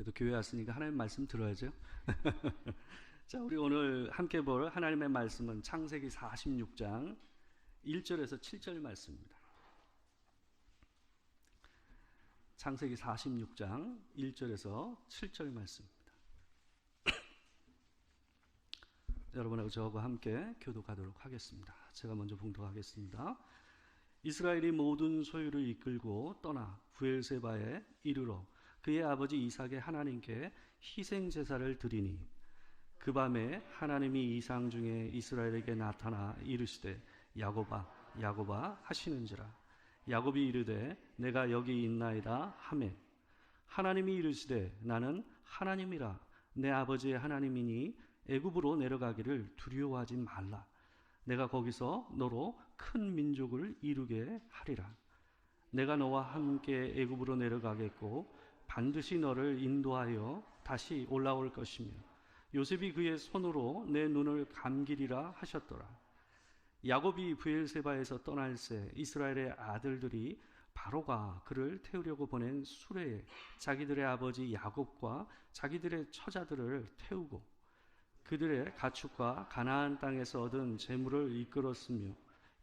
그래도 교회 왔으니까 하나님 말씀 들어야죠. 자, 우리 오늘 함께 볼 하나님의 말씀은 창세기 46장 1절에서 7절 말씀입니다. 창세기 46장 1절에서 7절 말씀입니다. 여러분하고 저하고 함께 교독하도록 하겠습니다. 제가 먼저 봉독하겠습니다. 이스라엘이 모든 소유를 이끌고 떠나 브엘세바에 이르러 그의 아버지 이삭의 하나님께 희생 제사를 드리니 그 밤에 하나님이 이상 중에 이스라엘에게 나타나 이르시되 야곱아 야곱아 하시는지라. 야곱이 이르되 내가 여기 있나이다 하매 하나님이 이르시되 나는 하나님이라 내 아버지의 하나님이니 애굽으로 내려가기를 두려워하지 말라. 내가 거기서 너로 큰 민족을 이루게 하리라. 내가 너와 함께 애굽으로 내려가겠고 반드시 너를 인도하여 다시 올라올 것이며 요셉이 그의 손으로 내 눈을 감기리라 하셨더라. 야곱이 브엘세바에서 떠날새 이스라엘의 아들들이 바로가 그를 태우려고 보낸 수레에 자기들의 아버지 야곱과 자기들의 처자들을 태우고 그들의 가축과 가나안 땅에서 얻은 재물을 이끌었으며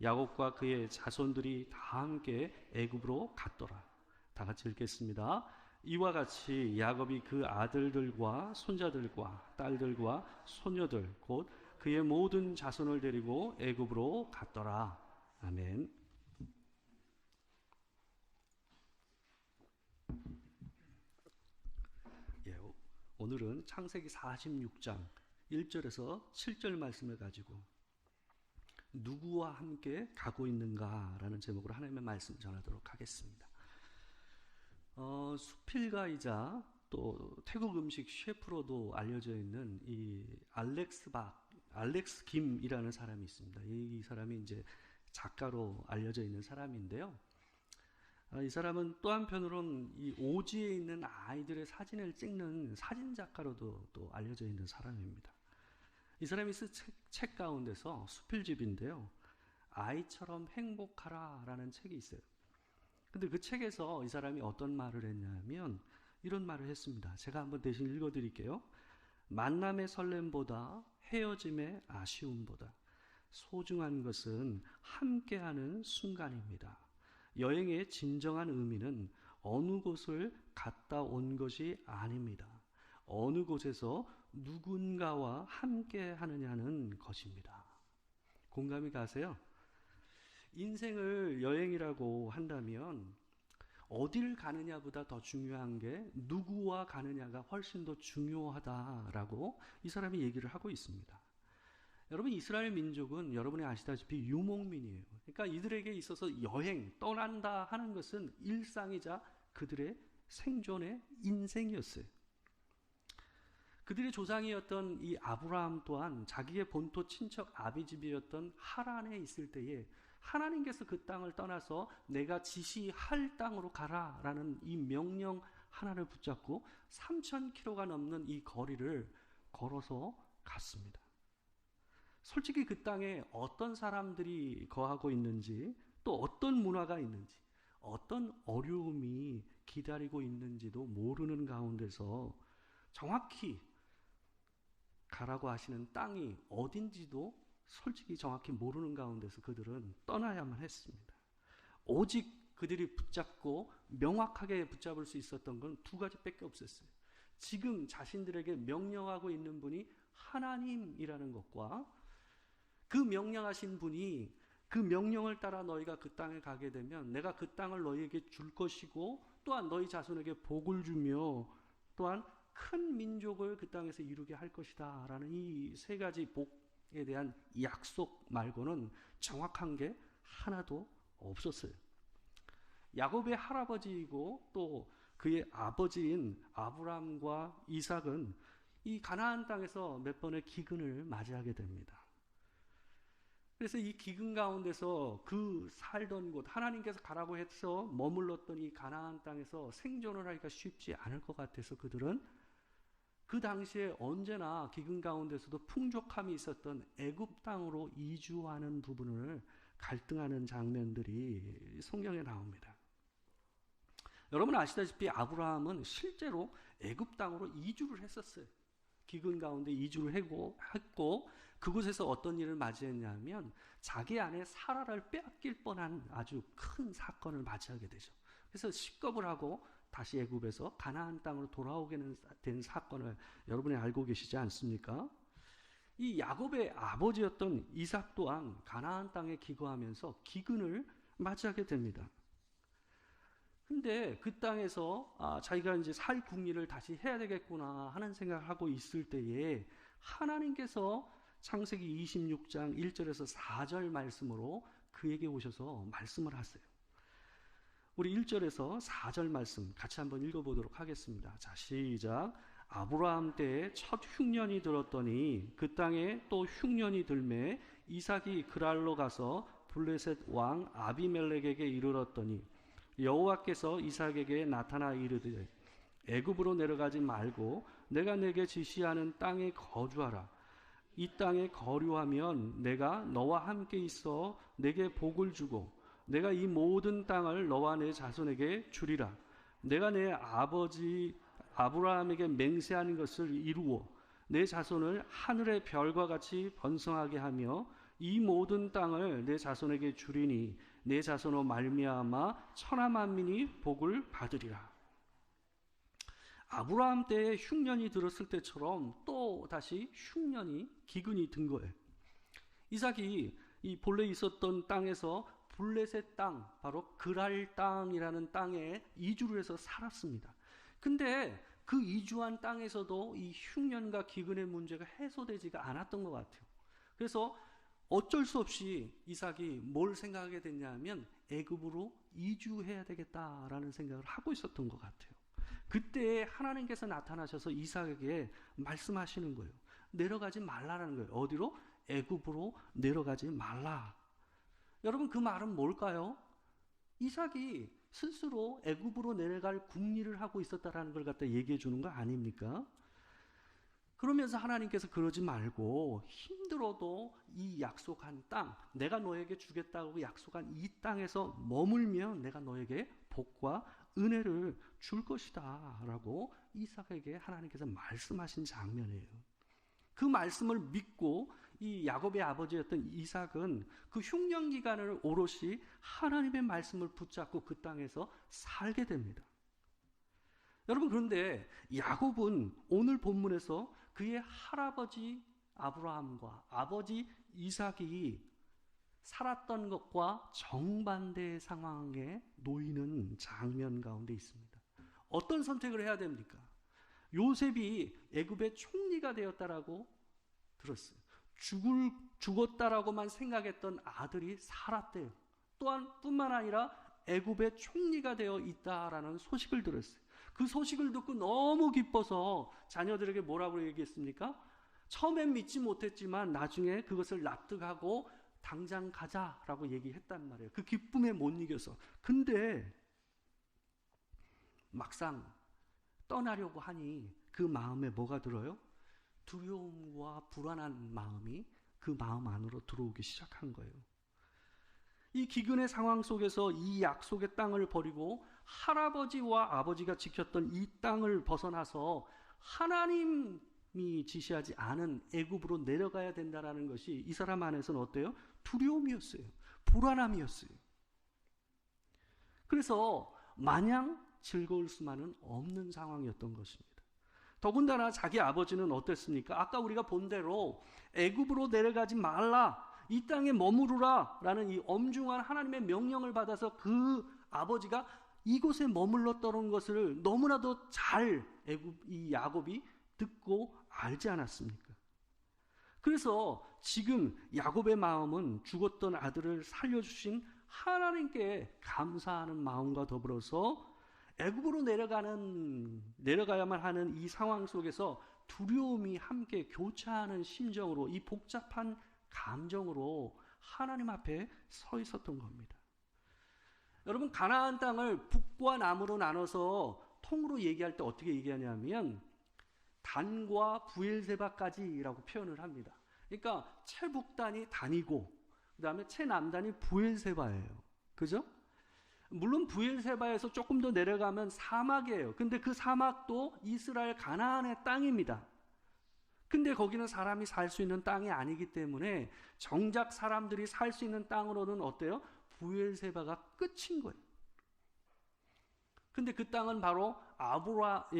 야곱과 그의 자손들이 다 함께 애굽으로 갔더라. 다 같이 읽겠습니다. 이와 같이 야곱이 그 아들들과 손자들과 딸들과 소녀들 곧 그의 모든 자손을 데리고 애굽으로 갔더라. 아멘. 예, 오늘은 창세기 46장 1절에서 7절 말씀을 가지고 누구와 함께 가고 있는가라는 제목으로 하나님의 말씀 전하도록 하겠습니다. 수필가이자 또 태국 음식 셰프로도 알려져 있는 이 알렉스 김이라는 사람이 있습니다. 이 사람이 이제 작가로 알려져 있는 사람인데요. 이 사람은 또 한편으로는 이 오지에 있는 아이들의 사진을 찍는 사진 작가로도 또 알려져 있는 사람입니다. 이 사람이 쓴 책 가운데서 수필집인데요. 아이처럼 행복하라 라는 책이 있어요. 근데 그 책에서 이 사람이 어떤 말을 했냐면 이런 말을 했습니다. 제가 한번 대신 읽어드릴게요. 만남의 설렘보다 헤어짐의 아쉬움보다 소중한 것은 함께하는 순간입니다. 여행의 진정한 의미는 어느 곳을 갔다 온 것이 아닙니다. 어느 곳에서 누군가와 함께 하느냐는 것입니다. 공감이 가세요? 인생을 여행이라고 한다면 어딜 가느냐보다 더 중요한 게 누구와 가느냐가 훨씬 더 중요하다라고 이 사람이 얘기를 하고 있습니다. 여러분, 이스라엘 민족은 여러분이 아시다시피 유목민이에요. 그러니까 이들에게 있어서 여행, 떠난다 하는 것은 일상이자 그들의 생존의 인생이었어요. 그들의 조상이었던 이 아브라함 또한 자기의 본토 친척 아비집이었던 하란에 있을 때에 하나님께서 그 땅을 떠나서 내가 지시할 땅으로 가라라는 이 명령 하나를 붙잡고 3,000km가 넘는 이 거리를 걸어서 갔습니다. 솔직히 그 땅에 어떤 사람들이 거하고 있는지 또 어떤 문화가 있는지 어떤 어려움이 기다리고 있는지도 모르는 가운데서 정확히 가라고 하시는 땅이 어딘지도 솔직히 정확히 모르는 가운데서 그들은 떠나야만 했습니다. 오직 그들이 붙잡고 명확하게 붙잡을 수 있었던 건 두 가지밖에 없었어요. 지금 자신들에게 명령하고 있는 분이 하나님이라는 것과 그 명령하신 분이 그 명령을 따라 너희가 그 땅에 가게 되면 내가 그 땅을 너희에게 줄 것이고 또한 너희 자손에게 복을 주며 또한 큰 민족을 그 땅에서 이루게 할 것이다 라는 이 세 가지 복에 대한 약속 말고는 정확한 게 하나도 없었어요. 야곱의 할아버지이고 또 그의 아버지인 아브람과 이삭은 이 가나안 땅에서 몇 번의 기근을 맞이하게 됩니다. 그래서 이 기근 가운데서 그 살던 곳, 하나님께서 가라고 해서 머물렀던 이 가나안 땅에서 생존을 하기가 쉽지 않을 것 같아서 그들은 그 당시에 언제나 기근 가운데서도 풍족함이 있었던 애굽 땅으로 이주하는 부분을 갈등하는 장면들이 성경에 나옵니다. 여러분 아시다시피 아브라함은 실제로 애굽 땅으로 이주를 했었어요. 기근 가운데 이주를 했고 그곳에서 어떤 일을 맞이했냐면 자기 아내 사라를 빼앗길 뻔한 아주 큰 사건을 맞이하게 되죠. 그래서 식겁을 하고 다시 애굽에서 가나안 땅으로 돌아오게 된 사건을 여러분이 알고 계시지 않습니까? 이 야곱의 아버지였던 이삭 또한 가나안 땅에 기거하면서 기근을 맞이하게 됩니다. 근데 그 땅에서 자기가 이제 살 국리를 다시 해야 되겠구나 하는 생각을 하고 있을 때에 하나님께서 창세기 26장 1절에서 4절 말씀으로 그에게 오셔서 말씀을 하세요. 우리 1절에서 4절 말씀 같이 한번 읽어보도록 하겠습니다. 자, 시작. 아브라함 때에 첫 흉년이 들었더니 그 땅에 또 흉년이 들매 이삭이 그랄로 가서 블레셋 왕 아비멜렉에게 이르렀더니 여호와께서 이삭에게 나타나 이르되 애굽으로 내려가지 말고 내가 내게 지시하는 땅에 거주하라. 이 땅에 거류하면 내가 너와 함께 있어 내게 복을 주고 내가 이 모든 땅을 너와 내 자손에게 주리라. 내가 내 아버지 아브라함에게 맹세한 것을 이루어 내 자손을 하늘의 별과 같이 번성하게 하며 이 모든 땅을 내 자손에게 주리니 내 자손으로 말미암아 천하 만민이 복을 받으리라. 아브라함 때에 흉년이 들었을 때처럼 또 다시 흉년이 기근이 든 거예요. 이삭이 이 본래 있었던 땅에서 블레셋 땅, 바로 그랄 땅이라는 땅에 이주를 해서 살았습니다. 근데 그 이주한 땅에서도 이 흉년과 기근의 문제가 해소되지가 않았던 것 같아요. 그래서 어쩔 수 없이 이삭이 뭘 생각하게 됐냐면 애굽으로 이주해야 되겠다라는 생각을 하고 있었던 것 같아요. 그때 하나님께서 나타나셔서 이삭에게 말씀하시는 거예요. 내려가지 말라라는 거예요. 어디로? 애굽으로 내려가지 말라. 여러분 그 말은 뭘까요? 이삭이 스스로 애굽으로 내려갈 궁리를 하고 있었다라는 걸 갖다 얘기해 주는 거 아닙니까? 그러면서 하나님께서 그러지 말고 힘들어도 이 약속한 땅, 내가 너에게 주겠다고 약속한 이 땅에서 머물면 내가 너에게 복과 은혜를 줄 것이다 라고 이삭에게 하나님께서 말씀하신 장면이에요. 그 말씀을 믿고 이 야곱의 아버지였던 이삭은 그 흉년 기간을 오롯이 하나님의 말씀을 붙잡고 그 땅에서 살게 됩니다. 여러분 그런데 야곱은 오늘 본문에서 그의 할아버지 아브라함과 아버지 이삭이 살았던 것과 정반대의 상황에 놓이는 장면 가운데 있습니다. 어떤 선택을 해야 됩니까? 요셉이 애굽의 총리가 되었다라고 들었어요. 죽었다라고만 생각했던 아들이 살았대요. 또한 뿐만 아니라 애굽의 총리가 되어 있다라는 소식을 들었어요. 그 소식을 듣고 너무 기뻐서 자녀들에게 뭐라고 얘기했습니까? 처음엔 믿지 못했지만 나중에 그것을 납득하고 당장 가자라고 얘기했단 말이에요. 그 기쁨에 못 이겨서. 근데 막상 떠나려고 하니 그 마음에 뭐가 들어요? 두려움과 불안한 마음이 그 마음 안으로 들어오기 시작한 거예요. 이 기근의 상황 속에서 이 약속의 땅을 버리고 할아버지와 아버지가 지켰던 이 땅을 벗어나서 하나님이 지시하지 않은 애굽으로 내려가야 된다는 것이 이 사람 안에서는 어때요? 두려움이었어요. 불안함이었어요. 그래서 마냥 즐거울 수만은 없는 상황이었던 것입니다. 더군다나 자기 아버지는 어땠습니까? 아까 우리가 본 대로 애굽으로 내려가지 말라, 이 땅에 머무르라 라는 이 엄중한 하나님의 명령을 받아서 그 아버지가 이곳에 머물렀던 것을 너무나도 잘 이 야곱이 듣고 알지 않았습니까? 그래서 지금 야곱의 마음은 죽었던 아들을 살려주신 하나님께 감사하는 마음과 더불어서 애굽으로 내려가야만 하는 이 상황 속에서 두려움이 함께 교차하는 심정으로, 이 복잡한 감정으로 하나님 앞에 서 있었던 겁니다. 여러분 가나안 땅을 북과 남으로 나눠서 통으로 얘기할 때 어떻게 얘기하냐면 단과 부엘세바까지라고 표현을 합니다. 그러니까 최북단이 단이고 그 다음에 최남단이 부엘세바예요. 그죠? 물론 부엘세바에서 조금 더 내려가면 사막이에요. 근데 그 사막도 이스라엘 가나안의 땅입니다. 근데 거기는 사람이 살 수 있는 땅이 아니기 때문에 정작 사람들이 살 수 있는 땅으로는 어때요? 부엘세바가 끝인 거예요. 근데 그 땅은 바로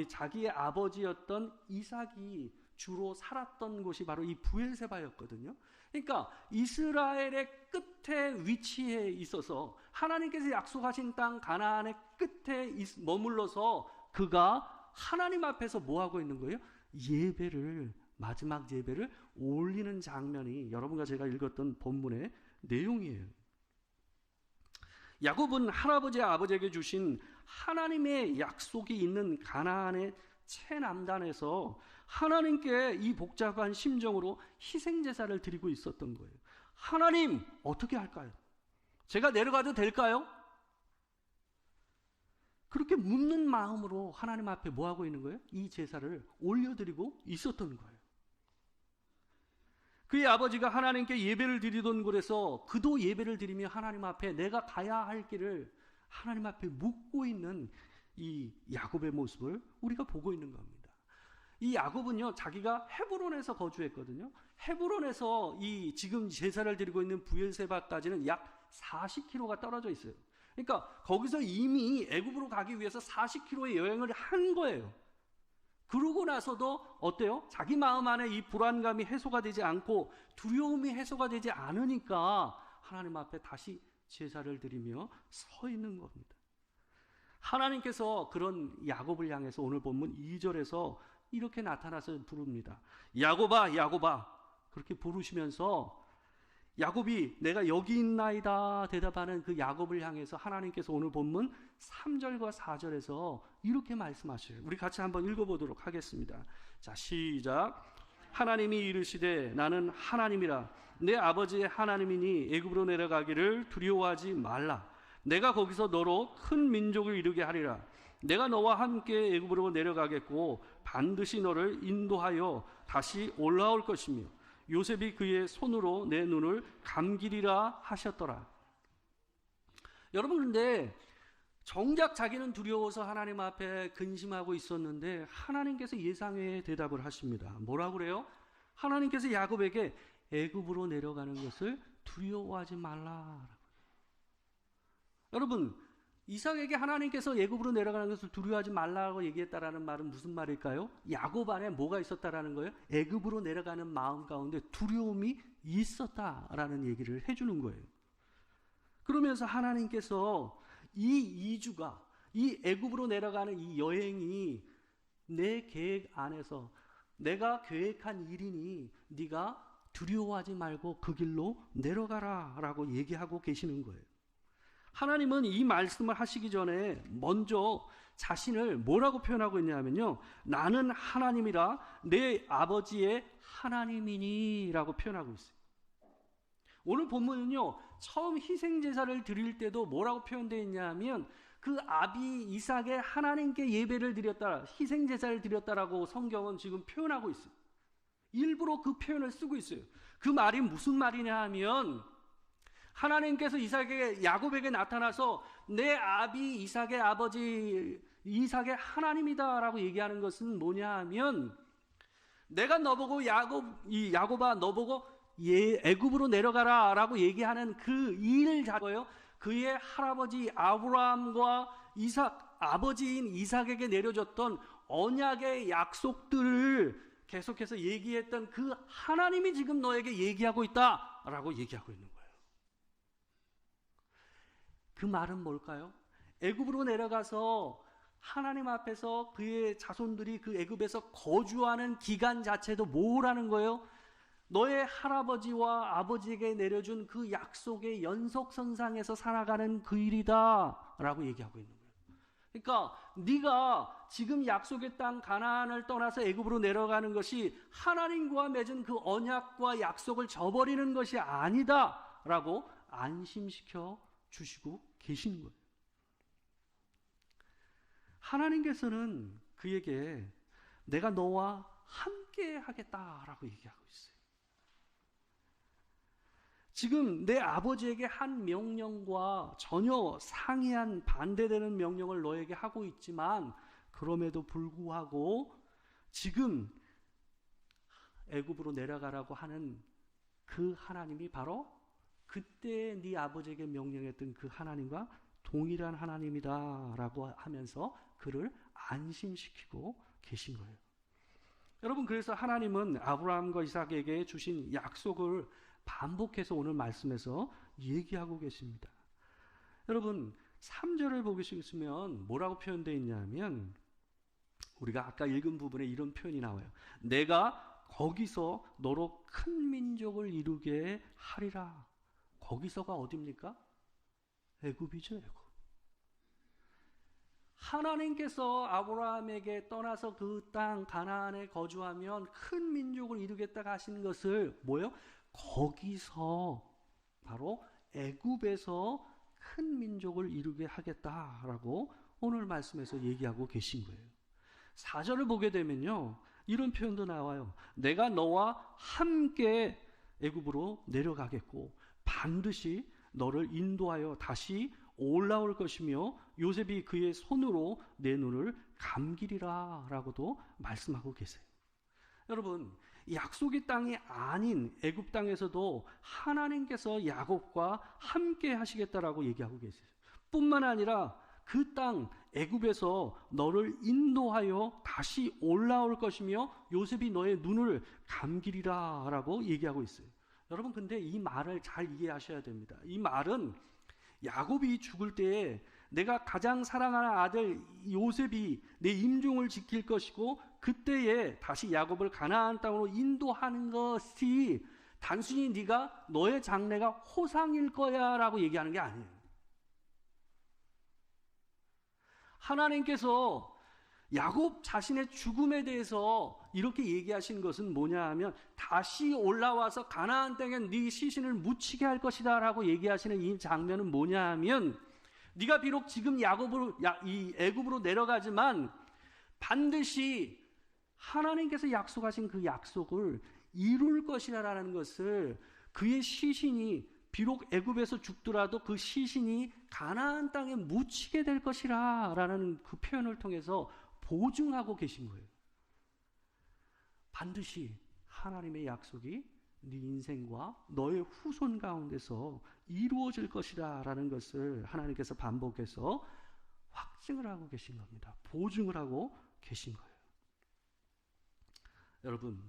자기의 아버지였던 이삭이 주로 살았던 곳이 바로 이 부엘세바였거든요. 그러니까 이스라엘의 끝에 위치해 있어서 하나님께서 약속하신 땅 가나안의 끝에 머물러서 그가 하나님 앞에서 뭐 하고 있는 거예요? 마지막 예배를 올리는 장면이 여러분과 제가 읽었던 본문의 내용이에요. 야곱은 할아버지 아버지에게 주신 하나님의 약속이 있는 가나안의 최남단에서 하나님께 이 복잡한 심정으로 희생제사를 드리고 있었던 거예요. 하나님, 어떻게 할까요? 제가 내려가도 될까요? 그렇게 묻는 마음으로 하나님 앞에 뭐 하고 있는 거예요? 이 제사를 올려드리고 있었던 거예요. 그의 아버지가 하나님께 예배를 드리던 곳에서 그도 예배를 드리며 하나님 앞에 내가 가야 할 길을 하나님 앞에 묻고 있는 이 야곱의 모습을 우리가 보고 있는 겁니다. 이 야곱은요, 자기가 헤브론에서 거주했거든요. 헤브론에서 이 지금 제사를 드리고 있는 부엘세바까지는 약 40km가 떨어져 있어요. 그러니까 거기서 이미 애굽으로 가기 위해서 40km의 여행을 한 거예요. 그러고 나서도 어때요? 자기 마음 안에 이 불안감이 해소가 되지 않고 두려움이 해소가 되지 않으니까 하나님 앞에 다시 제사를 드리며 서 있는 겁니다. 하나님께서 그런 야곱을 향해서 오늘 본문 2절에서 이렇게 나타나서 부릅니다. 야곱아, 야곱아. 그렇게 부르시면서 야곱이 내가 여기 있나이다 대답하는 그 야곱을 향해서 하나님께서 오늘 본문 3절과 4절에서 이렇게 말씀하셔요. 우리 같이 한번 읽어보도록 하겠습니다. 자, 시작. 하나님이 이르시되 나는 하나님이라 내 아버지의 하나님이니 애굽으로 내려가기를 두려워하지 말라. 내가 거기서 너로 큰 민족을 이루게 하리라. 내가 너와 함께 애굽으로 내려가겠고 반드시 너를 인도하여 다시 올라올 것이며 요셉이 그의 손으로 내 눈을 감기리라 하셨더라. 여러분, 그런데 정작 자기는 두려워서 하나님 앞에 근심하고 있었는데 하나님께서 예상외의 대답을 하십니다. 뭐라고 그래요? 하나님께서 야곱에게 애굽으로 내려가는 것을 두려워하지 말라. 여러분, 이삭에게 하나님께서 애굽으로 내려가는 것을 두려워하지 말라고 얘기했다라는 말은 무슨 말일까요? 야곱 안에 뭐가 있었다라는 거예요? 애굽으로 내려가는 마음 가운데 두려움이 있었다라는 얘기를 해주는 거예요. 그러면서 하나님께서 이 이주가, 이 애굽으로 내려가는 이 여행이 내 계획 안에서 내가 계획한 일이니 네가 두려워하지 말고 그 길로 내려가라라고 얘기하고 계시는 거예요. 하나님은 이 말씀을 하시기 전에 먼저 자신을 뭐라고 표현하고 있냐면요, 나는 하나님이라 내 아버지의 하나님이니 라고 표현하고 있어요. 오늘 본문은요, 처음 희생제사를 드릴 때도 뭐라고 표현되어 있냐면 그 아비 이삭의 하나님께 예배를 드렸다, 희생제사를 드렸다라고 성경은 지금 표현하고 있어요. 일부러 그 표현을 쓰고 있어요. 그 말이 무슨 말이냐 하면 하나님께서 야곱에게 나타나서 내 아비 이삭의 아버지 이삭의 하나님이다 라고 얘기하는 것은 뭐냐 하면 내가 너보고 야곱아 너보고 애굽으로 내려가라 라고 얘기하는 그 일 자체예요. 그의 할아버지 아브라함과 아버지인 이삭에게 내려줬던 언약의 약속들을 계속해서 얘기했던 그 하나님이 지금 너에게 얘기하고 있다 라고 얘기하고 있는 거예요. 그 말은 뭘까요? 애굽으로 내려가서 하나님 앞에서 그의 자손들이 그 애굽에서 거주하는 기간 자체도 뭐라는 거예요? 너의 할아버지와 아버지에게 내려준 그 약속의 연속선상에서 살아가는 그 일이다 라고 얘기하고 있는 거예요. 그러니까 네가 지금 약속의 땅 가나안을 떠나서 애굽으로 내려가는 것이 하나님과 맺은 그 언약과 약속을 저버리는 것이 아니다 라고 안심시켜 주시고 계시는 거예요. 하나님께서는 그에게 내가 너와 함께 하겠다라고 얘기하고 있어요. 지금 내 아버지에게 한 명령과 전혀 상이한 반대되는 명령을 너에게 하고 있지만 그럼에도 불구하고 지금 애굽으로 내려가라고 하는 그 하나님이 바로 그때 네 아버지에게 명령했던 그 하나님과 동일한 하나님이다라고 하면서 그를 안심시키고 계신 거예요. 여러분, 그래서 하나님은 아브라함과 이삭에게 주신 약속을 반복해서 오늘 말씀에서 얘기하고 계십니다. 여러분, 3절을 보시겠으면 뭐라고 표현되어 있냐면 우리가 아까 읽은 부분에 이런 표현이 나와요. 내가 거기서 너로 큰 민족을 이루게 하리라. 거기서가 어디입니까? 애굽이죠, 애굽. 하나님께서 아브라함에게 떠나서 그 땅 가나안에 거주하면 큰 민족을 이루겠다고 하신 것을 뭐예요? 거기서 바로 애굽에서 큰 민족을 이루게 하겠다라고 오늘 말씀에서 얘기하고 계신 거예요. 4절을 보게 되면요, 이런 표현도 나와요. 내가 너와 함께 애굽으로 내려가겠고 반드시 너를 인도하여 다시 올라올 것이며 요셉이 그의 손으로 내 눈을 감기리라 라고도 말씀하고 계세요. 여러분, 약속의 땅이 아닌 애굽 땅에서도 하나님께서 야곱과 함께 하시겠다라고 얘기하고 계세요. 뿐만 아니라 그 땅 애굽에서 너를 인도하여 다시 올라올 것이며 요셉이 너의 눈을 감기리라 라고 얘기하고 있어요. 여러분, 근데 이 말을 잘 이해하셔야 됩니다. 이 말은 야곱이 죽을 때에 내가 가장 사랑하는 아들 요셉이 내 임종을 지킬 것이고 그때에 다시 야곱을 가나안 땅으로 인도하는 것이 단순히 네가 너의 장래가 호상일 거야 라고 얘기하는 게 아니에요. 하나님께서 야곱 자신의 죽음에 대해서 이렇게 얘기하신 것은 뭐냐 하면 다시 올라와서 가나안 땅에 네 시신을 묻히게 할 것이다 라고 얘기하시는 이 장면은 뭐냐 하면 네가 비록 지금 이 애굽으로 내려가지만 반드시 하나님께서 약속하신 그 약속을 이룰 것이라는 것을, 그의 시신이 비록 애굽에서 죽더라도 그 시신이 가나안 땅에 묻히게 될 것이라는 그 표현을 통해서 보증하고 계신 거예요. 반드시 하나님의 약속이 네 인생과 너의 후손 가운데서 이루어질 것이다 라는 것을 하나님께서 반복해서 확증을 하고 계신 겁니다. 보증을 하고 계신 거예요. 여러분,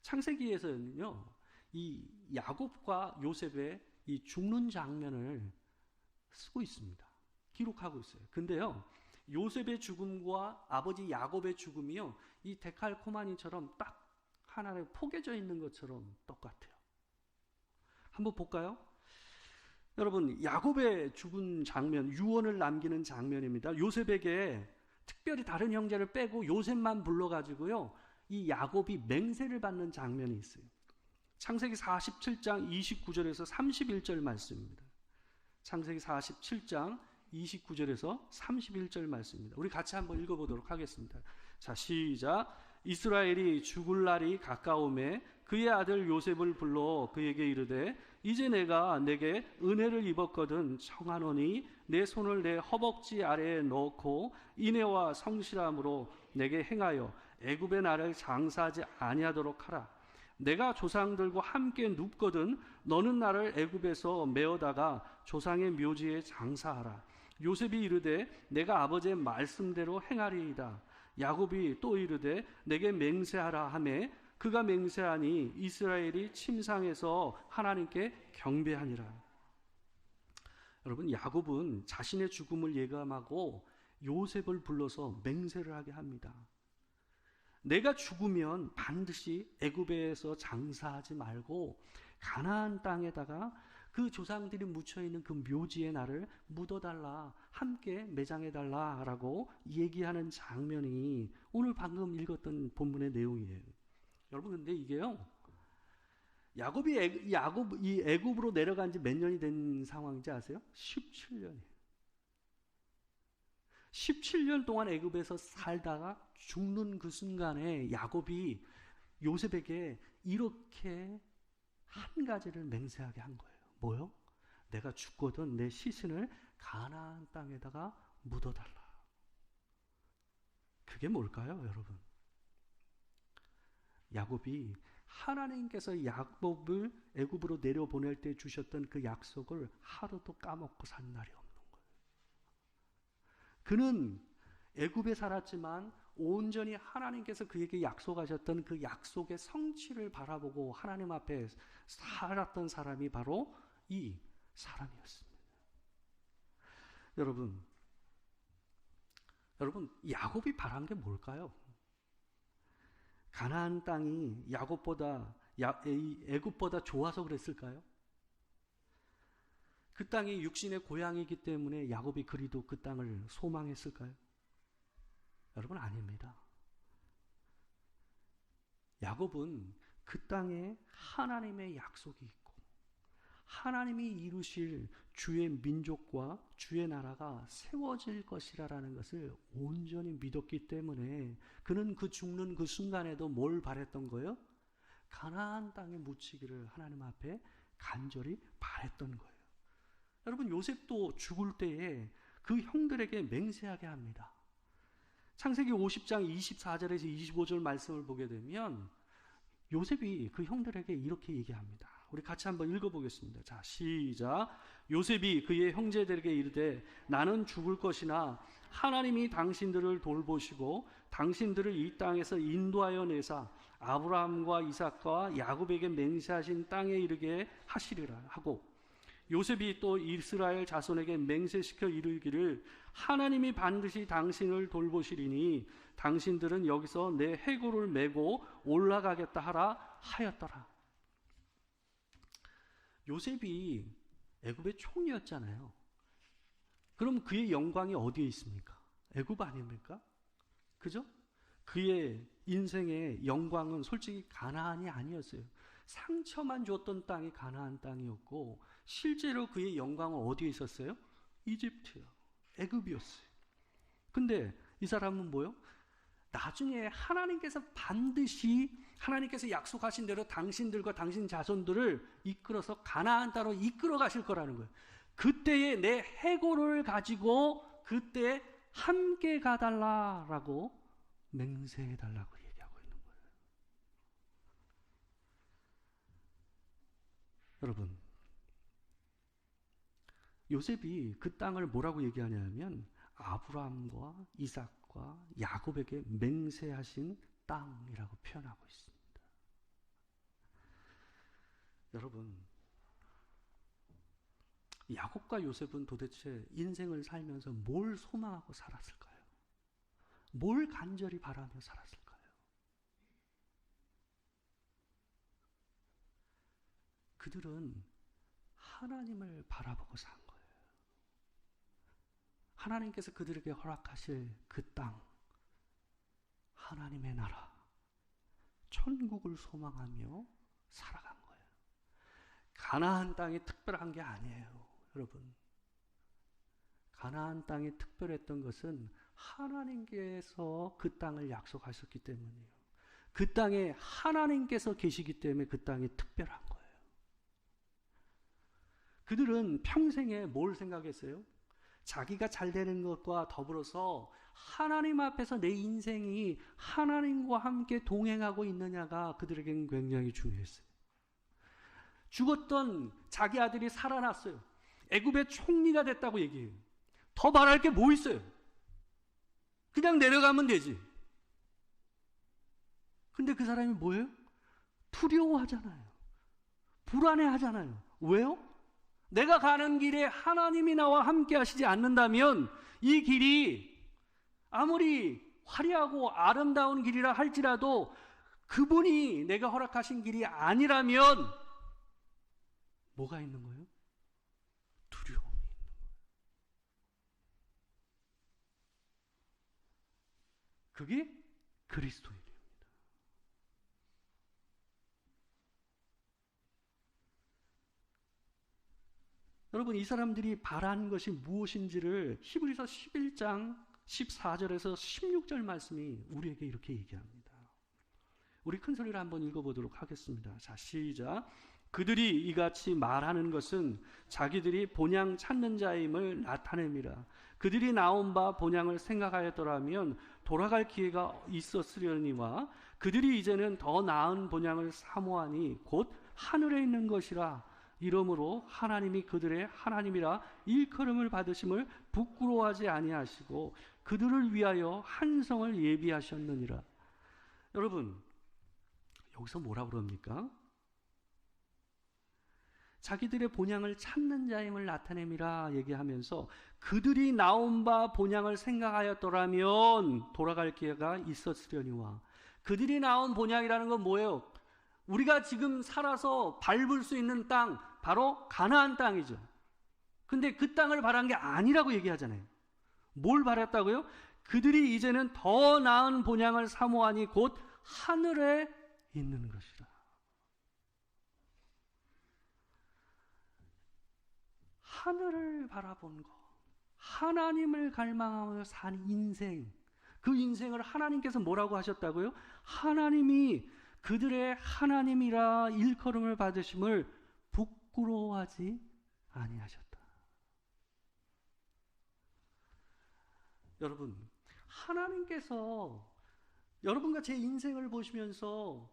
창세기에서는요, 이 야곱과 요셉의 이 죽는 장면을 쓰고 있습니다. 기록하고 있어요. 근데요, 요셉의 죽음과 아버지 야곱의 죽음이요, 이 데칼코마니처럼 딱 하나를 포개져 있는 것처럼 똑같아요. 한번 볼까요? 여러분, 야곱의 죽은 장면, 유언을 남기는 장면입니다. 요셉에게 특별히 다른 형제를 빼고 요셉만 불러가지고요, 이 야곱이 맹세를 받는 장면이 있어요. 창세기 47장 29절에서 31절 말씀입니다. 창세기 47장 29절에서 31절 말씀입니다. 우리 같이 한번 읽어보도록 하겠습니다. 자, 시작. 이스라엘이 죽을 날이 가까우매 그의 아들 요셉을 불러 그에게 이르되 이제 내가 내게 은혜를 입었거든 청하노니 내 손을 내 허벅지 아래에 넣고 인애와 성실함으로 내게 행하여 애굽의 나를 장사하지 아니하도록 하라. 내가 조상들과 함께 눕거든 너는 나를 애굽에서 메어다가 조상의 묘지에 장사하라. 요셉이 이르되 내가 아버지의 말씀대로 행하리이다. 야곱이 또 이르되 내게 맹세하라 하매 그가 맹세하니 이스라엘이 침상에서 하나님께 경배하니라. 여러분, 야곱은 자신의 죽음을 예감하고 요셉을 불러서 맹세를 하게 합니다. 내가 죽으면 반드시 애굽에서 장사하지 말고 가나안 땅에다가 그 조상들이 묻혀있는 그 묘지에 나를 묻어달라, 함께 매장해달라 라고 얘기하는 장면이 오늘 방금 읽었던 본문의 내용이에요. 여러분, 근데 이게요, 야곱이 애굽으로 내려간 지 몇 년이 된 상황인지 아세요? 17년이에요. 17년 동안 애굽에서 살다가 죽는 그 순간에 야곱이 요셉에게 이렇게 한 가지를 맹세하게 한 거예요. 뭐요? 내가 죽거든 내 시신을 가나안 땅에다가 묻어달라. 그게 뭘까요, 여러분? 야곱이 하나님께서 야곱을 애굽으로 내려보낼 때 주셨던 그 약속을 하루도 까먹고 산 날이 없는 거예요. 그는 애굽에 살았지만 온전히 하나님께서 그에게 약속하셨던 그 약속의 성취를 바라보고 하나님 앞에 살았던 사람이 바로 이 사람이었습니다. 여러분, 야곱이 바란 게 뭘까요? 가나안 땅이 애굽보다 좋아서 그랬을까요? 그 땅이 육신의 고향이기 때문에 야곱이 그리도 그 땅을 소망했을까요? 여러분, 아닙니다. 야곱은 그 땅에 하나님의 약속이 있고 하나님이 이루실 주의 민족과 주의 나라가 세워질 것이라는 것을 온전히 믿었기 때문에 그는 그 죽는 그 순간에도 뭘 바랬던 거예요? 가나안 땅에 묻히기를 하나님 앞에 간절히 바랬던 거예요. 여러분, 요셉도 죽을 때에 그 형들에게 맹세하게 합니다. 창세기 50장 24절에서 25절 말씀을 보게 되면 요셉이 그 형들에게 이렇게 얘기합니다. 우리 같이 한번 읽어보겠습니다. 자, 시작. 요셉이 그의 형제들에게 이르되 나는 죽을 것이나 하나님이 당신들을 돌보시고 당신들을 이 땅에서 인도하여 내사 아브라함과 이삭과 야곱에게 맹세하신 땅에 이르게 하시리라 하고, 요셉이 또 이스라엘 자손에게 맹세시켜 이르기를 하나님이 반드시 당신을 돌보시리니 당신들은 여기서 내 해골을 메고 올라가겠다 하라 하였더라. 요셉이 애굽의 총리였잖아요. 그럼 그의 영광이 어디에 있습니까? 애굽 아닙니까? 그죠? 그의 인생의 영광은 솔직히 가나안이 아니었어요. 상처만 줬던 땅이 가나안 땅이었고 실제로 그의 영광은 어디에 있었어요? 이집트요. 애굽이었어요. 근데 이 사람은 뭐요? 나중에 하나님께서 반드시 하나님께서 약속하신 대로 당신들과 당신 자손들을 이끌어서 가나안 땅으로 이끌어 가실 거라는 거예요. 그때에 내 해골을 가지고 그때 함께 가달라라고 맹세해달라고 얘기하고 있는 거예요. 여러분, 요셉이 그 땅을 뭐라고 얘기하냐면 아브라함과 이삭과 야곱에게 맹세하신 땅이라고 표현하고 있습니다. 여러분, 야곱과 요셉은 도대체 인생을 살면서 뭘 소망하고 살았을까요? 뭘 간절히 바라며 살았을까요? 그들은 하나님을 바라보고 산 거예요. 하나님께서 그들에게 허락하실 그 땅, 하나님의 나라, 천국을 소망하며 살아간 거예요. 가나안 땅이 특별한 게 아니에요, 여러분. 가나안 땅이 특별했던 것은 하나님께서 그 땅을 약속하셨기 때문이에요. 그 땅에 하나님께서 계시기 때문에 그 땅이 특별한 거예요. 그들은 평생에 뭘 생각했어요? 자기가 잘 되는 것과 더불어서 하나님 앞에서 내 인생이 하나님과 함께 동행하고 있느냐가 그들에게는 굉장히 중요했어요. 죽었던 자기 아들이 살아났어요. 애굽의 총리가 됐다고 얘기해요. 더 말할 게 뭐 있어요? 그냥 내려가면 되지. 근데 그 사람이 뭐예요? 두려워하잖아요. 불안해하잖아요. 왜요? 내가 가는 길에 하나님이 나와 함께 하시지 않는다면 이 길이 아무리 화려하고 아름다운 길이라 할지라도 그분이 내가 허락하신 길이 아니라면 뭐가 있는 거예요? 두려움이 있는 거예요. 그게 그리스도인입니다. 여러분, 이 사람들이 바란 것이 무엇인지를 히브리서 11장 14절에서 16절 말씀이 우리에게 이렇게 얘기합니다. 우리 큰 소리로 한번 읽어보도록 하겠습니다. 자, 시작. 그들이 이같이 말하는 것은 자기들이 본향 찾는 자임을 나타냅니다. 그들이 나온 바 본향을 생각하였더라면 돌아갈 기회가 있었으려니와 그들이 이제는 더 나은 본향을 사모하니 곧 하늘에 있는 것이라. 이러므로 하나님이 그들의 하나님이라 일컬음을 받으심을 부끄러워하지 아니하시고 그들을 위하여 한 성을 예비하셨느니라. 여러분, 여기서 뭐라 그럽니까? 자기들의 본향을 찾는 자임을 나타냄이라 얘기하면서 그들이 나온 바 본향을 생각하였더라면 돌아갈 기회가 있었으려니와. 그들이 나온 본향이라는 건 뭐예요? 우리가 지금 살아서 밟을 수 있는 땅, 바로 가나안 땅이죠. 근데 그 땅을 바란 게 아니라고 얘기하잖아요. 뭘 바랐다고요? 그들이 이제는 더 나은 본향을 사모하니 곧 하늘에 있는 것이라. 하늘을 바라본 것, 하나님을 갈망하며 산 인생, 그 인생을 하나님께서 뭐라고 하셨다고요? 하나님이 그들의 하나님이라 일컬음을 받으심을 부끄러워하지 아니하셨다. 여러분, 하나님께서 여러분과 제 인생을 보시면서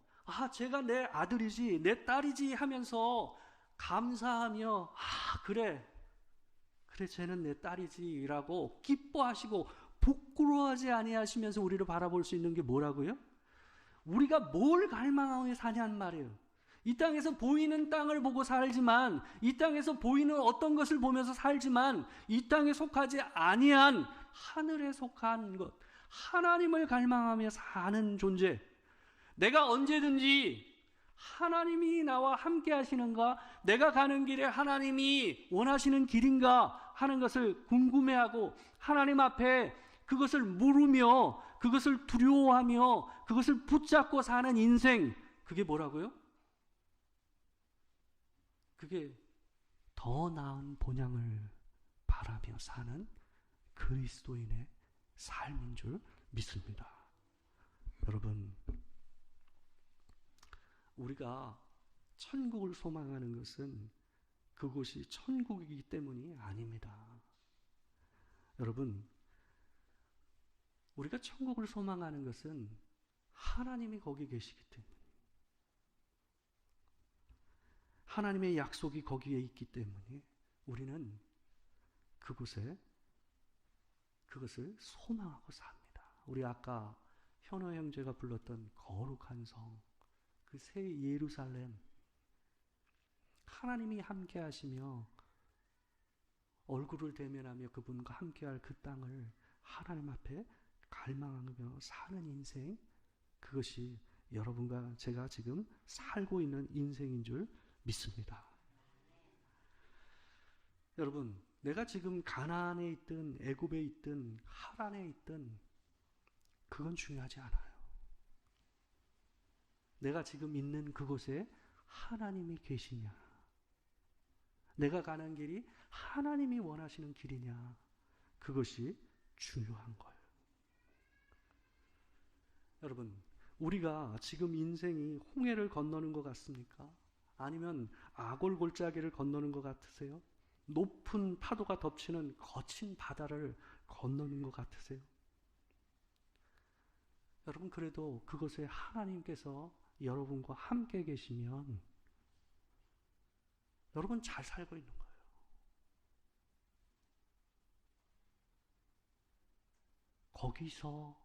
제가 내 아들이지 내 딸이지 하면서 감사하며 그래 쟤는 내 딸이지 라고 기뻐하시고 부끄러워하지 아니하시면서 우리를 바라볼 수 있는 게 뭐라고요? 우리가 뭘 갈망하며 사냐는 말이에요. 이 땅에서 보이는 땅을 보고 살지만, 이 땅에서 보이는 어떤 것을 보면서 살지만, 이 땅에 속하지 아니한 하늘에 속한 것, 하나님을 갈망하며 사는 존재. 내가 언제든지 하나님이 나와 함께 하시는가, 내가 가는 길에 하나님이 원하시는 길인가 하는 것을 궁금해하고 하나님 앞에 그것을 물으며 그것을 두려워하며 그것을 붙잡고 사는 인생, 그게 뭐라고요? 그게 더 나은 본향을 바라며 사는 그리스도인의 삶인 줄 믿습니다. 여러분, 우리가 천국을 소망하는 것은 그곳이 천국이기 때문이 아닙니다. 여러분, 우리가 천국을 소망하는 것은 하나님이 거기 계시기 때문에, 하나님의 약속이 거기에 있기 때문에 우리는 그것을 소망하고 삽니다. 우리 아까 현호 형제가 불렀던 거룩한 성, 그 새 예루살렘, 하나님이 함께 하시며 얼굴을 대면하며 그분과 함께할 그 땅을 하나님 앞에 갈망하며 사는 인생, 그것이 여러분과 제가 지금 살고 있는 인생인 줄 믿습니다. 여러분, 내가 지금 가나안에 있든 애굽에 있든 하란에 있든 그건 중요하지 않아요. 내가 지금 있는 그곳에 하나님이 계시냐, 내가 가는 길이 하나님이 원하시는 길이냐, 그것이 중요한 거예요. 여러분, 우리가 지금 인생이 홍해를 건너는 것 같습니까? 아니면 아골골짜기를 건너는 것 같으세요? 높은 파도가 덮치는 거친 바다를 건너는 것 같으세요? 여러분, 그래도 그곳에 하나님께서 여러분과 함께 계시면 여러분 잘 살고 있는 거예요. 거기서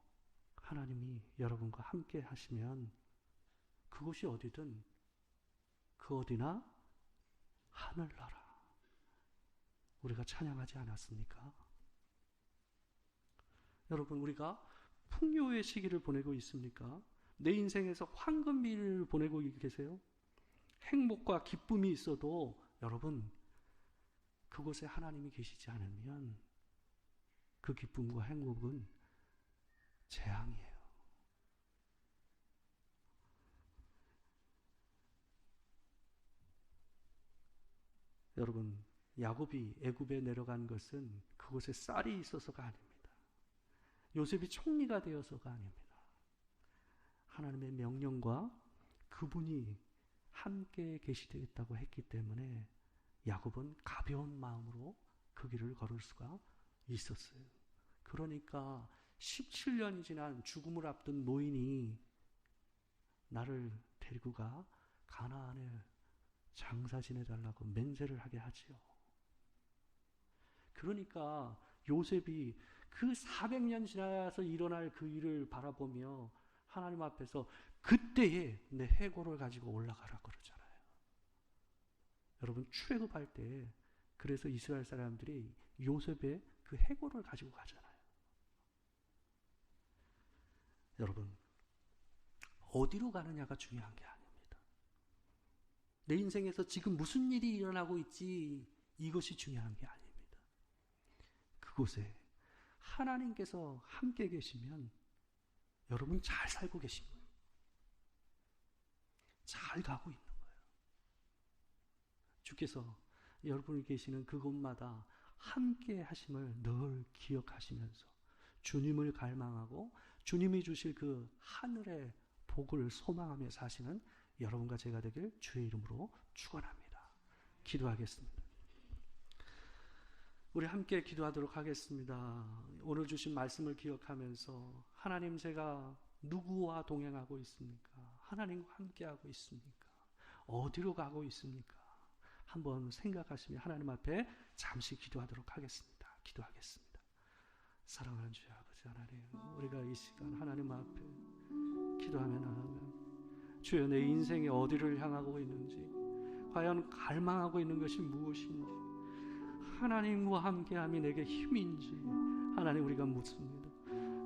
하나님이 여러분과 함께 하시면 그곳이 어디든 그 어디나 하늘나라. 우리가 찬양하지 않았습니까? 여러분, 우리가 풍요의 시기를 보내고 있습니까? 내 인생에서 황금비를 보내고 계세요? 행복과 기쁨이 있어도 여러분, 그곳에 하나님이 계시지 않으면 그 기쁨과 행복은 재앙이에요. 여러분, 야곱이 애굽에 내려간 것은 그곳에 쌀이 있어서가 아닙니다. 요셉이 총리가 되어서가 아닙니다. 하나님의 명령과 그분이 함께 계시되겠다고 했기 때문에 야곱은 가벼운 마음으로 그 길을 걸을 수가 있었어요. 그러니까 17년이 지난 죽음을 앞둔 노인이 나를 데리고 가 가나안에 장사 지내달라고 맹세를 하게 하지요. 그러니까 요셉이 그 400년 지나서 일어날 그 일을 바라보며 하나님 앞에서 그때에 내 해골을 가지고 올라가라 그러잖아요. 여러분 출애굽할 때 그래서 이스라엘 사람들이 요셉의 그 해골을 가지고 가잖아요. 여러분 어디로 가느냐가 중요한 게 아닙니다. 내 인생에서 지금 무슨 일이 일어나고 있지 이것이 중요한 게 아닙니다. 그곳에 하나님께서 함께 계시면 여러분 잘 살고 계신 거예요. 잘 가고 있는 거예요. 주께서 여러분이 계시는 그곳마다 함께 하심을 늘 기억하시면서 주님을 갈망하고 주님이 주실 그 하늘의 복을 소망하며 사시는 여러분과 제가 되길 주의 이름으로 축원합니다. 기도하겠습니다. 우리 함께 기도하도록 하겠습니다. 오늘 주신 말씀을 기억하면서 하나님 제가 누구와 동행하고 있습니까? 하나님과 함께하고 있습니까? 어디로 가고 있습니까? 한번 생각하시며 하나님 앞에 잠시 기도하도록 하겠습니다. 기도하겠습니다. 사랑하는 주여 아버지 하나님, 우리가 이 시간 하나님 앞에 기도하면 주여 내 인생이 어디를 향하고 있는지, 과연 갈망하고 있는 것이 무엇인지, 하나님과 함께함이 내게 힘인지 하나님 우리가 묻습니다.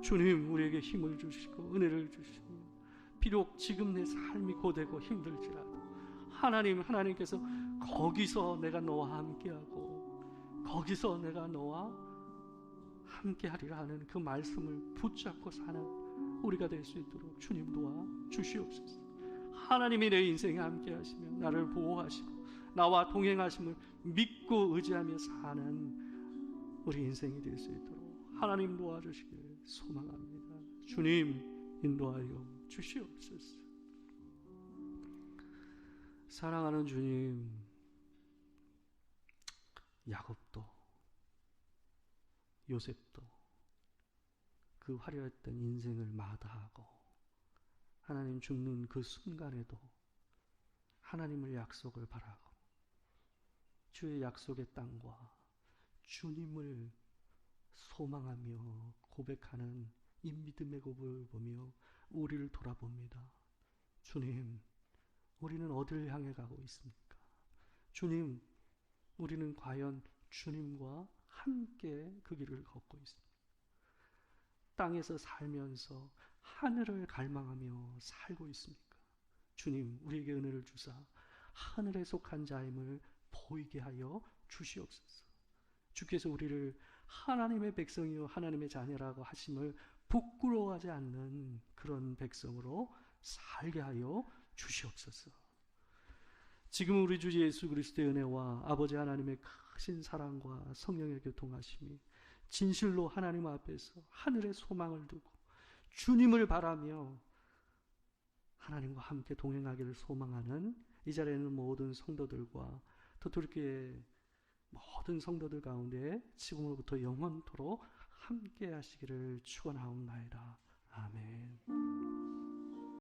주님 우리에게 힘을 주시고 은혜를 주시고, 비록 지금 내 삶이 고되고 힘들지라도 하나님께서 거기서 내가 너와 함께하고 거기서 내가 너와 함께하리라 하는 그 말씀을 붙잡고 사는 우리가 될 수 있도록 주님 도와 주시옵소서. 하나님이 내 인생에 함께하시며 나를 보호하시고 나와 동행하심을 믿고 의지하며 사는 우리 인생이 될 수 있도록 하나님 도와주시길 소망합니다. 주님 인도하여 주시옵소서. 사랑하는 주님, 야곱도 요셉도 그 화려했던 인생을 마다하고 하나님 죽는 그 순간에도 하나님을 약속을 바라고 주의 약속의 땅과 주님을 소망하며 고백하는 이 믿음의 고백을 보며 우리를 돌아봅니다. 주님, 우리는 어디를 향해 가고 있습니까? 주님, 우리는 과연 주님과 함께 그 길을 걷고 있습니다. 땅에서 살면서 하늘을 갈망하며 살고 있습니까? 주님, 우리에게 은혜를 주사 하늘에 속한 자임을 보이게 하여 주시옵소서. 주께서 우리를 하나님의 백성이요 하나님의 자녀라고 하심을 부끄러워하지 않는 그런 백성으로 살게 하여 주시옵소서. 지금 우리 주 예수 그리스도의 은혜와 아버지 하나님의 크신 사랑과 성령의 교통하심이 진실로 하나님 앞에서 하늘의 소망을 두고 주님을 바라며 하나님과 함께 동행하기를 소망하는 이 자리에 있는 모든 성도들과 도토리교회 모든 성도들 가운데 지금으로부터 영원토록 함께 하시기를 축원하옵나이다. 아멘.